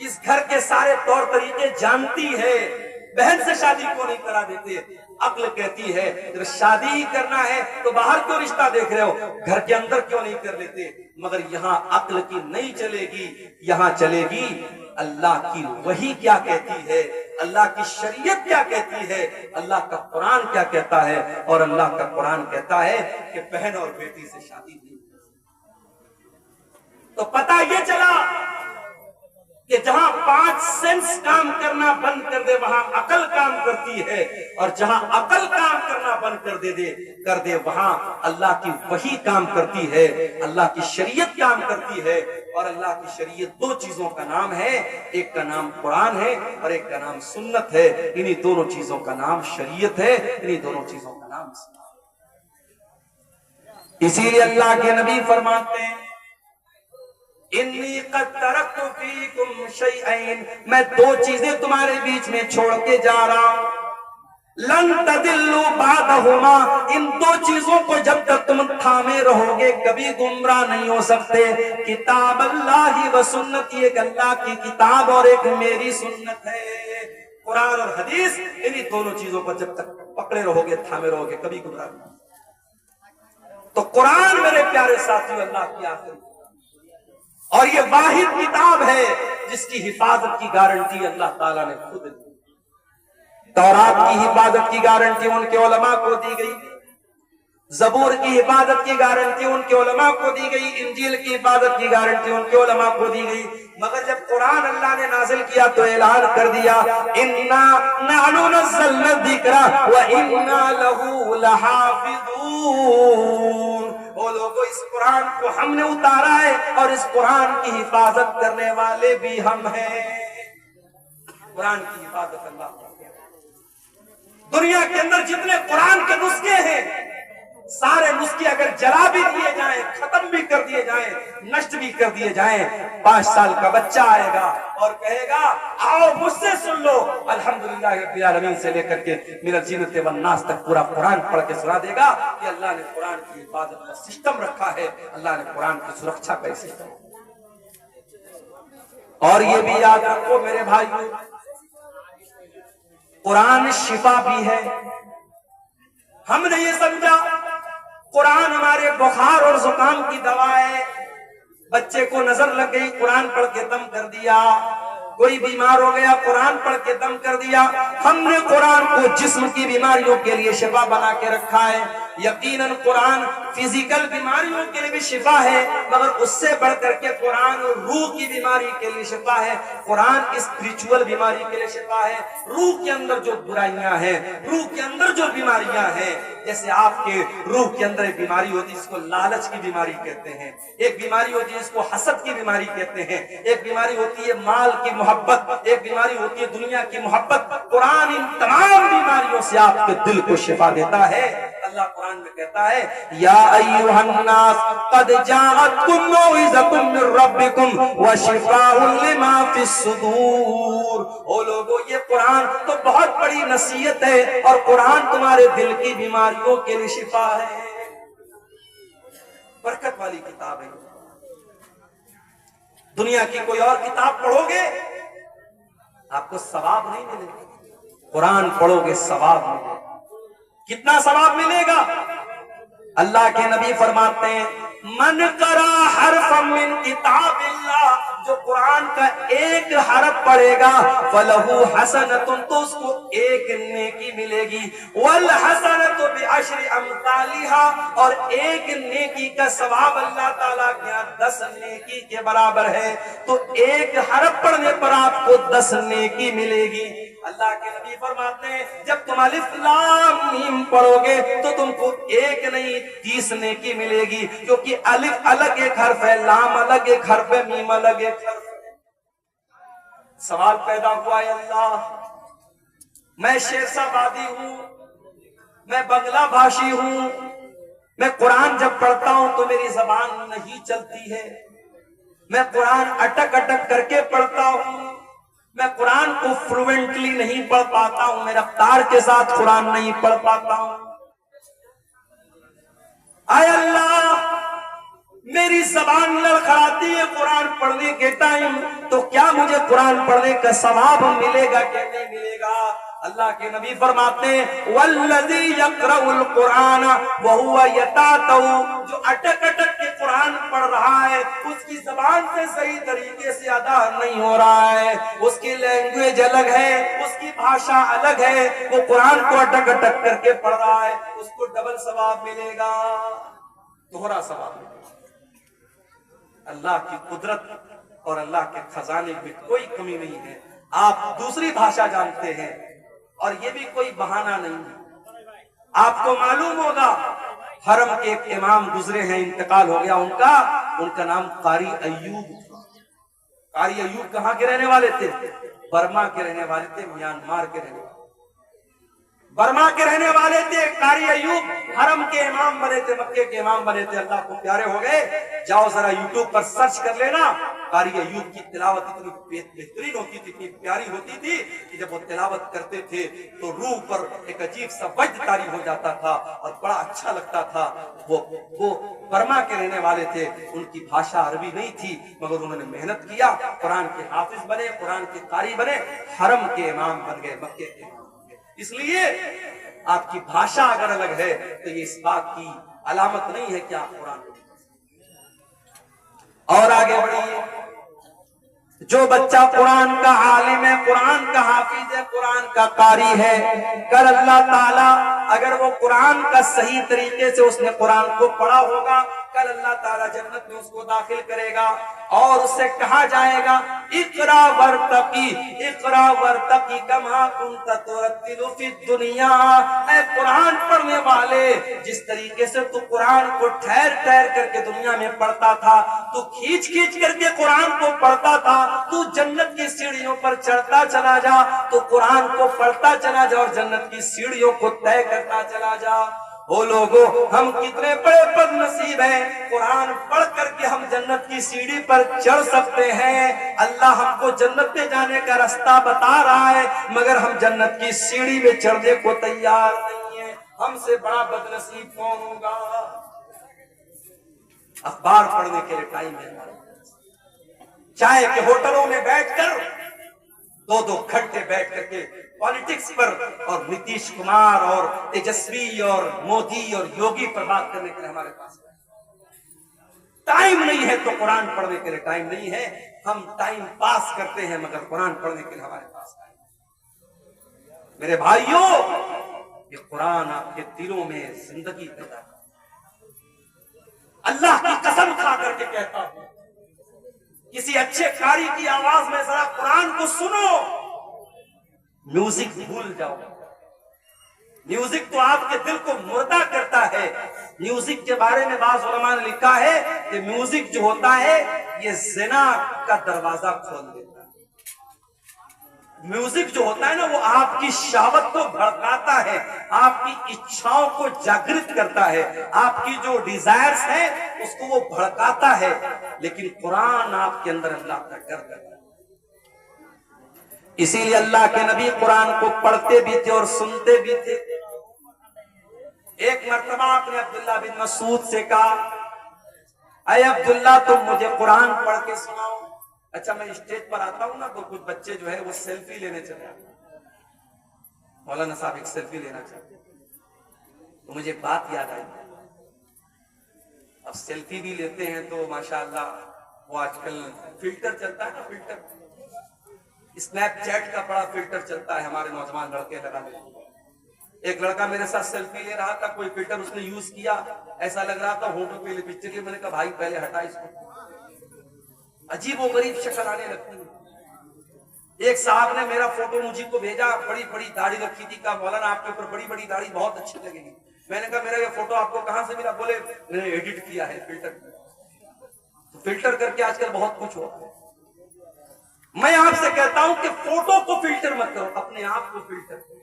اس گھر کے سارے طور طریقے جانتی ہے، بہن سے شادی کو نہیں کرا دیتے۔ عقل کہتی ہے اگر شادی ہی کرنا ہے تو باہر کیوں رشتہ دیکھ رہے ہو، گھر کے اندر کیوں نہیں کر لیتے؟ مگر یہاں عقل کی نہیں چلے گی، یہاں چلے گی اللہ کی وحی کیا کہتی ہے، اللہ کی شریعت کیا کہتی ہے، اللہ کا قرآن کیا کہتا ہے۔ اور اللہ کا قرآن کہتا ہے کہ بہن اور بیٹی سے شادی نہیں۔ تو پتہ یہ چلا کہ جہاں 5 سینس کام کرنا بند کر دے وہاں عقل کام کرتی ہے، اور جہاں عقل کام کرنا بند کر دے وہاں اللہ کی وحی کام کرتی ہے، اللہ کی شریعت کام کرتی ہے۔ اور اللہ کی شریعت 2 چیزوں کا نام ہے، ایک کا نام قرآن ہے اور ایک کا نام سنت ہے۔ انہی دونوں چیزوں کا نام شریعت ہے، انہی دونوں چیزوں کا نام اسلام۔ اسی لیے اللہ کے نبی فرماتے ہیں انی قد ترکت فیکم شیئین، میں 2 چیزیں تمہارے بیچ میں چھوڑ کے جا رہا ہوں، لن تدلوا بعدہما، ان 2 چیزوں کو جب تک تم تھامے رہو گے کبھی گمراہ نہیں ہو سکتے۔ کتاب اللہ و سنت، ایک اللہ کی کتاب اور ایک میری سنت ہے۔ قرآن اور حدیث، انہی دونوں چیزوں کو جب تک پکڑے رہو گے، تھامے رہو گے، کبھی گمراہ نہیں ہو سکتے۔ تو قرآن میرے پیارے ساتھیو اللہ کی آخری اور یہ واحد کتاب ہے جس کی حفاظت کی گارنٹی اللہ تعالیٰ نے خود دی۔ تورات کی حفاظت کی گارنٹی ان کے علماء کو دی گئی، زبور کی حفاظت کی گارنٹی ان کے علماء کو دی گئی، انجیل کی حفاظت کی گارنٹی ان کے علماء کو دی گئی۔ مگر جب قرآن اللہ نے نازل کیا تو اعلان کر دیا اِنَّا نَحْنُ نَزَّلْنَا الذِّكْرَ وَإِنَّا لَهُ لَحَافِظُونَ۔ وہ لوگوں، اس قرآن کو ہم نے اتارا ہے اور اس قرآن کی حفاظت کرنے والے بھی ہم ہیں۔ قرآن کی حفاظت اللہ کرتے ہیں۔ دنیا کے اندر جتنے قرآن کے نسخے ہیں، سارے نسخے اگر جلا بھی دیے جائیں، ختم بھی کر دیے جائیں، نشٹ بھی کر دیے جائیں، 5 سال کا بچہ آئے گا اور کہے گا آؤ مجھ سے سن لو، الحمدللہ رب العالمین سے لے کر کے من الجنۃ والناس تک پورا قرآن پڑھ کے سنا دے گا کہ اللہ نے قرآن کی حفاظت کا سسٹم رکھا ہے، اللہ نے قرآن کی سرکشا کا سسٹم۔ اور یہ بھی یاد رکھو میرے بھائیو، قرآن شفا بھی ہے۔ ہم نے یہ سمجھا قرآن ہمارے بخار اور زکام کی دوا ہے، بچے کو نظر لگ گئی قرآن پڑھ کے دم کر دیا، کوئی بیمار ہو گیا قرآن پڑھ کے دم کر دیا۔ ہم نے قرآن کو جسم کی بیماریوں کے لیے شفا بنا کے رکھا ہے۔ یقیناً قرآن فزیکل بیماریوں کے لیے بھی شفا ہے، مگر اس سے بڑھ کر کے قرآن روح کی بیماری کے لیے شفا ہے، قرآن اسپریچول بیماری کے لیے شفا ہے۔ روح کے اندر جو برائیاں ہیں، روح کے اندر جو بیماریاں ہیں، جیسے آپ کے روح کے اندر ایک بیماری ہوتی ہے جس کو لالچ کی بیماری کہتے ہیں، ایک بیماری ہوتی ہے جس کو حسد کی بیماری کہتے ہیں، ایک بیماری ہوتی ہے مال کی محبت، ایک بیماری ہوتی ہے دنیا کی محبت۔ قرآن ان تمام بیماریوں سے آپ کے دل کو شفا دیتا ہے۔ اللہ قرآن میں کہتا ہے یا ایھا الناس قد جاءتکم موعظۃ من ربکم وشفاء لما فی الصدور۔ او لوگو، یہ قرآن تو بہت بڑی نصیحت ہے اور قرآن تمہارے دل کی بیماریوں کے لیے شفا ہے۔ برکت والی کتاب ہے۔ دنیا کی کوئی اور کتاب پڑھو گے آپ کو ثواب نہیں ملے گا، قرآن پڑھو گے ثواب ملے گا۔ کتنا ثواب ملے گا؟ اللہ کے نبی فرماتے ہیں من قرأ حرفا من کتاب اللہ، جو قرآن کا ایک حرف پڑھے گا فلہ حسنۃ، تو اس کو ایک نیکی ملے گی، والحسنۃ بعشر امثالها، اور ایک نیکی کا ثواب اللہ تعالیٰ کے یہاں 10 نیکی کے برابر ہے۔ تو ایک حرف پڑھنے پر آپ کو 10 نیکی ملے گی۔ اللہ کے نبی فرماتے ہیں جب تم الف لام میم پڑھو گے تو تم کو ایک نہیں 30 نیکی ملے گی، کیونکہ الف الگ ایک حرف ہے، لام الگ ایک حرف ہے، میم الگ ایک حرف ہے۔ سوال پیدا ہوا ہے اللہ، میں شیرسا بادی ہوں، میں بنگلہ بھاشی ہوں، میں قرآن جب پڑھتا ہوں تو میری زبان نہیں چلتی ہے، میں قرآن اٹک اٹک کر کے پڑھتا ہوں، میں قرآن کو فلوئنٹلی نہیں پڑھ پاتا ہوں، میں رفتار کے ساتھ قرآن نہیں پڑھ پاتا ہوں۔ اے اللہ، میری زبان لڑکھڑاتی ہے قرآن پڑھنے کے ٹائم، تو کیا مجھے قرآن پڑھنے کا ثواب ملے گا کہ نہیں ملے گا؟ اللہ کے نبی فرماتے ہیں والذی یقرأ القرآن وہو یتاتو، جو اٹک اٹک کے قرآن پڑھ رہا ہے اس کی زبان سے صحیح طریقے سے ادا نہیں ہو رہا ہے، اس کی لینگویج الگ ہے، اس کی بھاشا الگ ہے، وہ قرآن کو اٹک اٹک کر کے پڑھ رہا ہے، اس کو ڈبل ثواب ملے گا، دوہرا ثواب ملے گا۔ اللہ کی قدرت اور اللہ کے خزانے میں کوئی کمی نہیں ہے۔ آپ دوسری بھاشا جانتے ہیں اور یہ بھی کوئی بہانہ نہیں ہے۔ آپ کو معلوم ہوگا حرم کے ایک امام گزرے ہیں، انتقال ہو گیا ان کا نام قاری ایوب تھا۔ قاری ایوب کہاں کے رہنے والے تھے؟ برما کے رہنے والے تھے، میانمار کے رہنے والے، برما کے رہنے والے تھے۔ قاری ایوب حرم کے امام بنے تھے، مکے کے امام بنے تھے، اللہ کو پیارے ہو گئے۔ جاؤ ذرا یوٹیوب پر سرچ کر لینا، قاری ایوب کی تلاوت اتنی بہترین ہوتی تھی، اتنی پیاری ہوتی تھی کہ جب وہ تلاوت کرتے تھے تو روح پر ایک عجیب سا وجد طاری ہو جاتا تھا اور بڑا اچھا لگتا تھا۔ وہ برما کے رہنے والے تھے، ان کی بھاشا عربی نہیں تھی، مگر انہوں نے محنت کیا، قرآن کے حافظ بنے، قرآن کے قاری بنے، حرم کے امام بن گئے، مکے کے امام۔ اس لیے آپ کی بھاشا اگر الگ ہے تو یہ اس بات کی علامت نہیں ہے کہ آپ قرآن کو۔ اور آگے بڑھیے، جو بچہ قرآن کا عالم ہے، قرآن کا حافظ ہے، قرآن کا قاری ہے، کل اللہ تعالیٰ اگر وہ قرآن کا صحیح طریقے سے اس نے قرآن کو پڑھا ہوگا، کل اللہ تعالیٰ جنت میں اس کو داخل کرے گا اور اس سے کہا جائے گا اقرا ورتقی، اقرا ورتقی کما کنت ترتل فی الدنیا۔ اے قرآن پڑھنے والے، جس طریقے سے تو قرآن کو ٹھہر ٹھہر کر کے دنیا میں پڑھتا تھا، تو کھینچ کھینچ کر کے قرآن کو پڑھتا تھا، تو جنت کی سیڑھیوں پر چڑھتا چلا جا، تو قرآن کو پڑھتا چلا جا اور جنت کی سیڑھیوں کو طے کرتا چلا جا۔ وہ لوگوں، ہم کتنے بڑے بد نصیب ہیں، قرآن پڑھ کر کے ہم جنت کی سیڑھی پر چڑھ سکتے ہیں۔ اللہ ہم کو جنت میں جانے کا راستہ بتا رہا ہے، مگر ہم جنت کی سیڑھی میں چڑھنے کو تیار نہیں ہیں۔ ہم سے بڑا بد نصیب کون ہوگا؟ اخبار پڑھنے کے لیے ٹائم ہے، چائے کے ہوٹلوں میں بیٹھ کر دو دو گھنٹے بیٹھ کر کے پالیٹکس پر اور نتیش کمار اور تیجسوی اور مودی اور یوگی پر بات کرنے کے لیے ہمارے پاس ٹائم نہیں ہے، تو قرآن پڑھنے کے لیے ٹائم نہیں ہے۔ ہم ٹائم پاس کرتے ہیں مگر قرآن پڑھنے کے لیے ہمارے پاس ٹائم نہیں۔ میرے بھائیوں، یہ قرآن آپ کے دلوں میں زندگی پیدا کرتا ہے۔ اللہ کی قسم کھا کر کے کہتا ہوں، کسی اچھے قاری کی آواز میں ذرا قرآن کو سنو، میوزک بھول جاؤ۔ میوزک تو آپ کے دل کو مردہ کرتا ہے۔ میوزک کے بارے میں بعض علماء نے لکھا ہے کہ میوزک جو ہوتا ہے یہ زنا کا دروازہ کھول دیتا ہے۔ میوزک جو ہوتا ہے نا، وہ آپ کی شہوت کو بھڑکاتا ہے، آپ کی اچھاؤں کو جاگرت کرتا ہے، آپ کی جو ڈیزائرز ہیں اس کو وہ بھڑکاتا ہے، لیکن قرآن آپ کے اندر اللہ کا ڈر کرتا ہے۔ اسی لیے اللہ کے نبی قرآن کو پڑھتے بھی تھے اور سنتے بھی تھے۔ ایک مرتبہ آپ نے عبداللہ بن مسعود سے کہا، اے عبداللہ تم مجھے قرآن پڑھ کے سناؤ۔ اچھا، میں اسٹیج پر آتا ہوں نا تو کچھ بچے جو ہے وہ سیلفی لینے چلے آتے ہیں، مولانا صاحب ایک سیلفی لینا چاہتے ہیں، تو مجھے بات یاد آئی۔ اب سیلفی بھی لیتے ہیں تو ماشاءاللہ وہ آج کل فلٹر چلتا ہے نا، فلٹر اسنیپ چیٹ کا بڑا فلٹر چلتا ہے، ہمارے نوجوان لڑکے لگا لیتے ہیں۔ ایک لڑکا میرے ساتھ سیلفی لے رہا تھا، کوئی فلٹر اس نے یوز کیا، ایسا لگ رہا تھا ہونٹوں پہ لپسٹک ہے۔ میں نے کہا بھائی پہلے ہٹا اس کو، عجیب و غریب شکل آنے لگتی ہے۔ ایک صاحب نے میرا فوٹو مجھے کو بھیجا، بڑی بڑی داڑھی رکھی تھی، کہا مولانا آپ کے اوپر بڑی بڑی داڑھی بہت اچھی لگے گی۔ میں نے کہا میرا یہ فوٹو آپ کو کہاں سے ملا؟ بولے میں نے ایڈٹ کیا ہے فلٹر۔ تو فلٹر کر کے آج کل بہت کچھ ہوتا ہے۔ میں آپ سے کہتا ہوں کہ فوٹو کو فلٹر مت کرو، اپنے آپ کو فلٹر کرو۔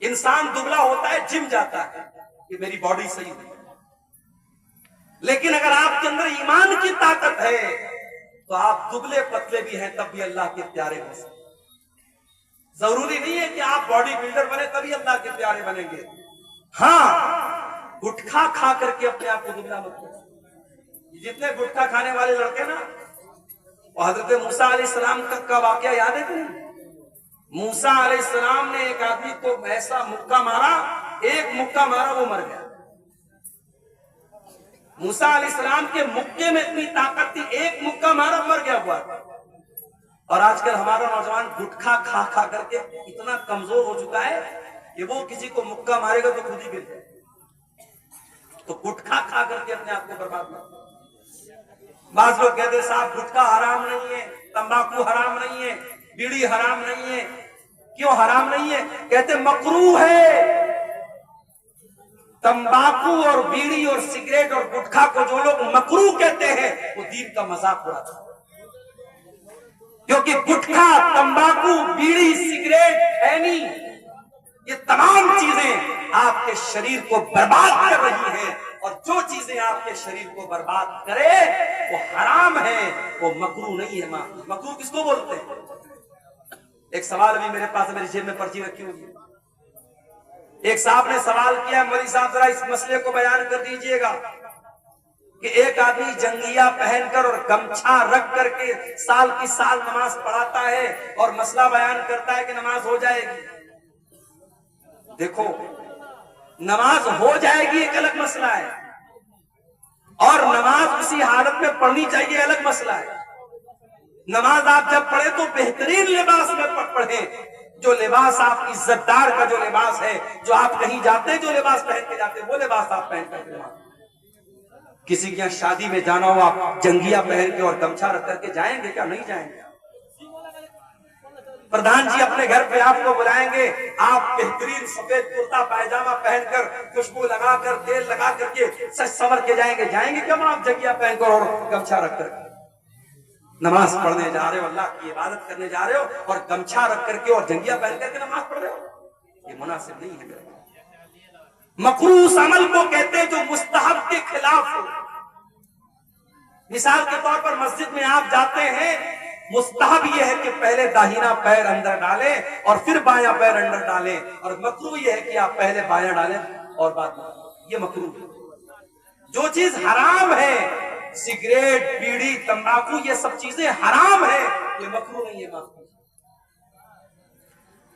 انسان دبلا ہوتا ہے، جم جاتا ہے کہ میری باڈی صحیح ہے، لیکن اگر آپ کے اندر ایمان کی طاقت ہے تو آپ دبلے پتلے بھی ہیں تب بھی اللہ کے پیارے ہو سکتے۔ ضروری نہیں ہے کہ آپ باڈی بلڈر بنے تبھی اللہ کے پیارے بنیں گے۔ ہاں، گٹکھا کھا کر کے اپنے آپ کو دبلا مت کرو۔ جتنے گٹکا کھانے والے لڑکے نا، وہ حضرت موسیٰ علیہ السلام کا واقعہ یاد ہے کہ نہیں؟ موسیٰ علیہ السلام نے ایک آدمی کو ایسا مکہ مارا، ایک مکہ مارا وہ مر گیا۔ موسیٰ علیہ السلام کے مکے میں اتنی طاقت تھی، ایک مکہ مارا مر گیا ہوا۔ اور آج کل ہمارا نوجوان گٹکا کھا کھا کر کے اتنا کمزور ہو چکا ہے کہ وہ کسی کو مکہ مارے گا تو خود ہی گر جائے۔ تو گٹکا کھا کر کے اپنے آپ کو برباد کرتا۔ بعض لوگ کہتے ہیں صاحب گٹکا حرام نہیں ہے، تمباکو حرام نہیں ہے، بیڑی حرام نہیں ہے۔ کیوں حرام نہیں ہے؟ کہتے مکروہ ہے۔ تمباکو اور بیڑی اور سگریٹ اور گٹکا کو جو لوگ مکروہ کہتے ہیں وہ دین کا مذاق اڑاتے ہیں، کیونکہ گٹکا، تمباکو، بیڑی، سگریٹ، خینی، یہ تمام چیزیں آپ کے شریر کو برباد کر رہی ہیں، اور جو چیزیں آپ کے شریر کو برباد کرے وہ حرام ہے، وہ مکروہ نہیں ہے۔ مکروہ کس کو بولتے ہیں؟ ایک سوال بھی میرے پاس، میری جیب میں پرچی رکھی ہوئی ہے۔ ایک صاحب نے سوال کیا، مولوی صاحب ذرا اس مسئلے کو بیان کر دیجئے گا کہ ایک آدمی جنگیہ پہن کر اور گمچھا رکھ کر کے سال کی سال نماز پڑھاتا ہے اور مسئلہ بیان کرتا ہے کہ نماز ہو جائے گی۔ دیکھو، نماز ہو جائے گی ایک الگ مسئلہ ہے، اور نماز اسی حالت میں پڑھنی چاہیے الگ مسئلہ ہے۔ نماز آپ جب پڑھیں تو بہترین لباس میں پڑھیں، جو لباس آپ عزت دار کا جو لباس ہے، جو آپ کہیں جاتے ہیں جو لباس پہن کے جاتے ہیں وہ لباس آپ پہن کر کے جاتے۔ کسی کے یہاں شادی میں جانا ہو، آپ جنگیہ پہن کے اور گمچھا رکھ کر کے جائیں گے کیا؟ نہیں جائیں گے۔ پردھان جی اپنے گھر پہ آپ کو بلائیں گے، آپ بہترین سفید کرتا پائجامہ پہن کر، خوشبو لگا کر، تیل لگا کر کے سج سور کے جائیں گے کیا آپ جنگیہ پہن کر اور گمچھا رکھ کر؟ نماز پڑھنے جا رہے ہو، اللہ کی عبادت کرنے جا رہے ہو اور گمچھا رکھ کر کے اور جنگیہ پہن کر کے نماز پڑھ رہے ہو، یہ مناسب نہیں ہے۔ مکروہ اس عمل کو کہتے ہیں جو مستحب کے خلاف ہو۔ مثال کے طور پر مسجد میں آپ جاتے ہیں، مستحب یہ ہے کہ پہلے داہنا پیر اندر ڈالیں اور پھر بایاں پیر اندر ڈالیں، اور مکروہ یہ ہے کہ آپ پہلے بایاں ڈالیں اور بعد میں، یہ مکروہ ہے۔ جو چیز حرام ہے، سگریٹ، بیڑی، تمباکو، یہ سب چیزیں حرام ہے، یہ مکروہ نہیں ہے۔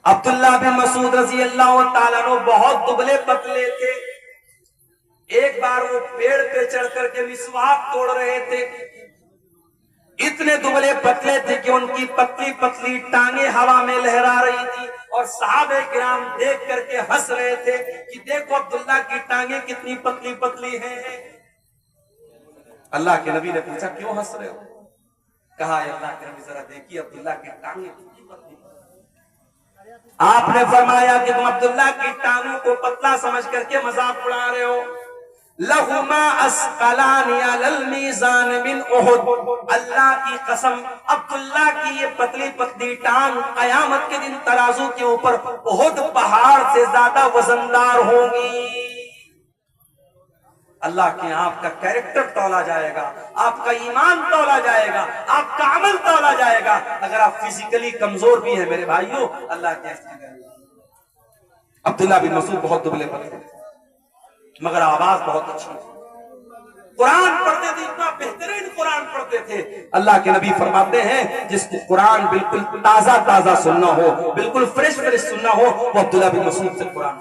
عبداللہ بن مسعود رضی اللہ تعالیٰ عنہ بہت دبلے پتلے تھے۔ ایک بار وہ پیڑ پہ چڑھ کر کے مسواک توڑ رہے تھے، اتنے دبلے پتلے تھے کہ ان کی پتلی پتلی ٹانگیں ہوا میں لہرا رہی تھی، اور صحابہ کرام دیکھ کر کے ہنس رہے تھے کہ دیکھو عبداللہ کی ٹانگیں کتنی پتلی پتلی ہیں۔ اللہ کے نبی نے پوچھا کیوں ہنس رہے ہو؟ کہا اے اللہ کے نبی ذرا دیکھیے عبداللہ کی ٹانگیں کتنی پتلی ہیں۔ آپ نے فرمایا کہ تم عبداللہ کی ٹانگوں کو پتلا سمجھ کر کے مذاق اڑا رہے ہو۔ لہما اسقلان علی المیزان من احد، اللہ کی قسم عبداللہ کی یہ پتلی پتلی ٹانگ قیامت کے دن ترازو کے اوپر احد پہاڑ سے زیادہ وزندار ہوں گی۔ اللہ کے آپ کا کیریکٹر تولا جائے گا، آپ کا ایمان تولا جائے گا، آپ کا عمل تولا جائے گا۔ اگر آپ فزیکلی کمزور بھی ہیں میرے بھائیوں، اللہ کے عبداللہ بن مسعود بہت دبلے پتلے تھے مگر آواز بہت اچھی تھی، قرآن پڑھتے تھے، اتنا بہترین قرآن پڑھتے تھے۔ اللہ کے نبی فرماتے ہیں جس کو قرآن بالکل تازہ تازہ سننا ہو، بالکل فریش فریش سننا ہو، وہ عبداللہ بن مسعود سے قرآن